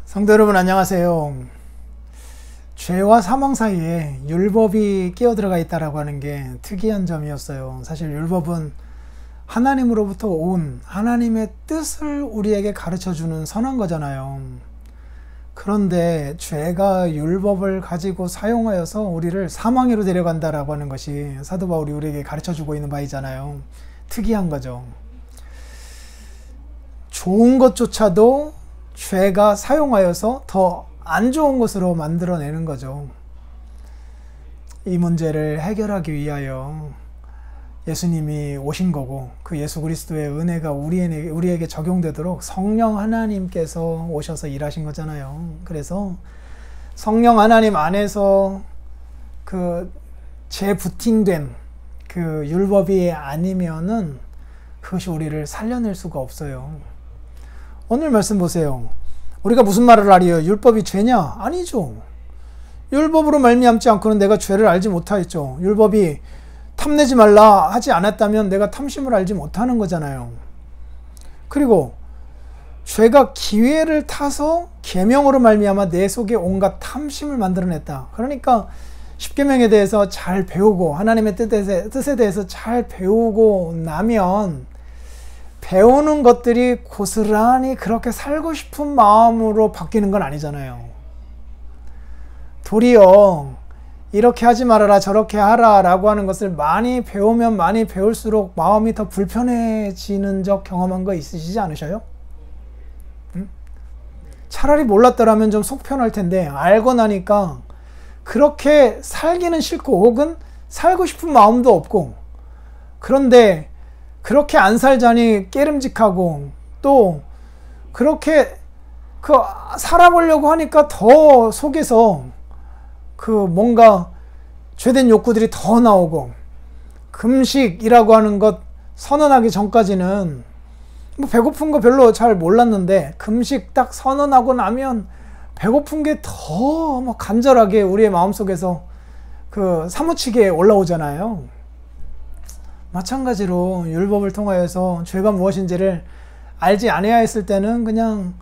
성도 여러분 안녕하세요. 죄와 사망 사이에 율법이 끼어들어가 있다라고 하는 게 특이한 점이었어요. 사실 율법은 하나님으로부터 온 하나님의 뜻을 우리에게 가르쳐주는 선한 거잖아요. 그런데 죄가 율법을 가지고 사용하여서 우리를 사망으로 데려간다라고 하는 것이 사도 바울이 우리에게 가르쳐주고 있는 바이잖아요. 특이한 거죠. 좋은 것조차도 죄가 사용하여서 더 안 좋은 것으로 만들어내는 거죠. 이 문제를 해결하기 위하여 예수님이 오신 거고, 그 예수 그리스도의 은혜가 우리에게 적용되도록 성령 하나님께서 오셔서 일하신 거잖아요. 그래서 성령 하나님 안에서 그 재부팅된 그 율법이 아니면은 그것이 우리를 살려낼 수가 없어요. 오늘 말씀 보세요. 우리가 무슨 말을 하리요? 율법이 죄냐? 아니죠. 율법으로 말미암지 않고는 내가 죄를 알지 못하였죠. 율법이 탐내지 말라 하지 않았다면 내가 탐심을 알지 못하는 거잖아요. 그리고 죄가 기회를 타서 계명으로 말미암아 내 속에 온갖 탐심을 만들어냈다. 그러니까 십계명에 대해서 잘 배우고 하나님의 뜻에 대해서 잘 배우고 나면 배우는 것들이 고스란히 그렇게 살고 싶은 마음으로 바뀌는 건 아니잖아요. 도리어 이렇게 하지 말아라 저렇게 하라 라고 하는 것을 많이 배우면 많이 배울수록 마음이 더 불편해지는 적 경험한 거 있으시지 않으셔요? 차라리 몰랐더라면 좀 속 편할 텐데 알고 나니까 그렇게 살기는 싫고 혹은 살고 싶은 마음도 없고, 그런데 그렇게 안 살자니 깨름직하고 또 그렇게 살아보려고 하니까 더 속에서 뭔가 죄된 욕구들이 더 나오고, 금식이라고 하는 것 선언하기 전까지는 배고픈 거 별로 잘 몰랐는데 금식 딱 선언하고 나면 배고픈 게 더 간절하게 우리의 마음속에서 사무치게 올라오잖아요. 마찬가지로 율법을 통하여서 죄가 무엇인지를 알지 아니하였을 때는 그냥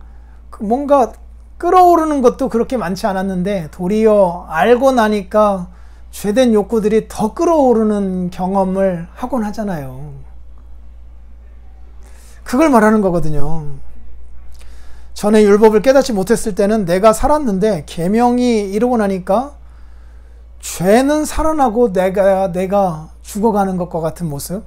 뭔가 끌어오르는 것도 그렇게 많지 않았는데 도리어 알고 나니까 죄된 욕구들이 더 끌어오르는 경험을 하곤 하잖아요. 그걸 말하는 거거든요. 전에 율법을 깨닫지 못했을 때는 내가 살았는데 계명이 이루고 나니까 죄는 살아나고 내가 죽어가는 것과 같은 모습,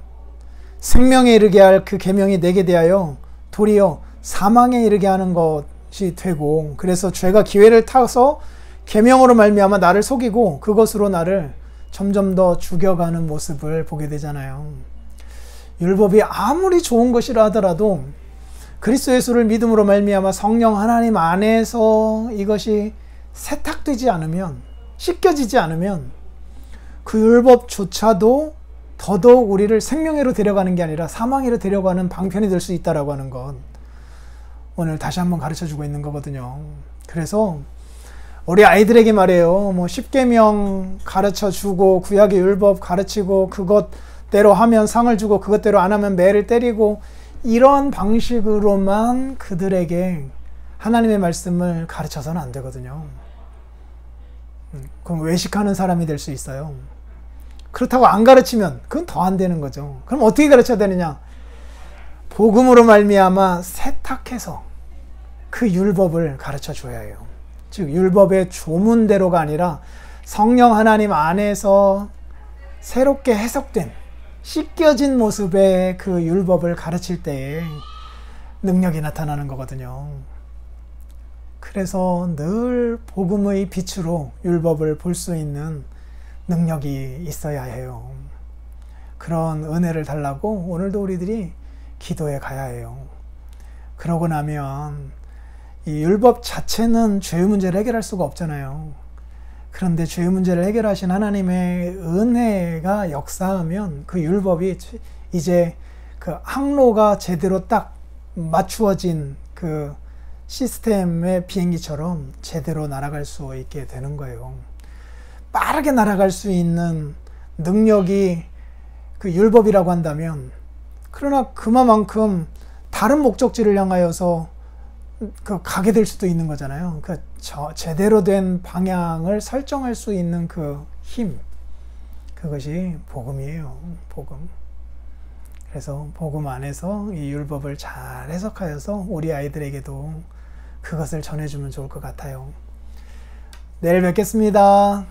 생명에 이르게 할 그 계명이 내게 대하여 도리어 사망에 이르게 하는 것이 되고, 그래서 죄가 기회를 타서 계명으로 말미암아 나를 속이고 그것으로 나를 점점 더 죽여가는 모습을 보게 되잖아요. 율법이 아무리 좋은 것이라 하더라도 그리스도 예수를 믿음으로 말미암아 성령 하나님 안에서 이것이 세탁되지 않으면, 씻겨지지 않으면 그 율법조차도 더더욱 우리를 생명으로 데려가는 게 아니라 사망으로 데려가는 방편이 될 수 있다라고 하는 것, 오늘 다시 한번 가르쳐주고 있는 거거든요. 그래서 우리 아이들에게 말해요. 십계명 가르쳐주고 구약의 율법 가르치고 그것대로 하면 상을 주고 그것대로 안 하면 매를 때리고, 이런 방식으로만 그들에게 하나님의 말씀을 가르쳐서는 안 되거든요. 그럼 외식하는 사람이 될 수 있어요. 그렇다고 안 가르치면 그건 더 안 되는 거죠. 그럼 어떻게 가르쳐야 되느냐? 복음으로 말미암아 세탁해서 그 율법을 가르쳐 줘야 해요. 즉 율법의 조문대로가 아니라 성령 하나님 안에서 새롭게 해석된 씻겨진 모습의 그 율법을 가르칠 때에 능력이 나타나는 거거든요. 그래서 늘 복음의 빛으로 율법을 볼 수 있는 능력이 있어야 해요. 그런 은혜를 달라고 오늘도 우리들이 기도해 가야 해요. 그러고 나면 이 율법 자체는 죄의 문제를 해결할 수가 없잖아요. 그런데 죄의 문제를 해결하신 하나님의 은혜가 역사하면 그 율법이 이제 그 항로가 제대로 딱 맞추어진 그 시스템의 비행기처럼 제대로 날아갈 수 있게 되는 거예요. 빠르게 날아갈 수 있는 능력이 그 율법이라고 한다면, 그러나 그만큼 다른 목적지를 향하여서 가게 될 수도 있는 거잖아요. 제대로 된 방향을 설정할 수 있는 그 힘, 그것이 복음이에요. 복음. 그래서 복음 안에서 이 율법을 잘 해석하여서 우리 아이들에게도 그것을 전해주면 좋을 것 같아요. 내일 뵙겠습니다.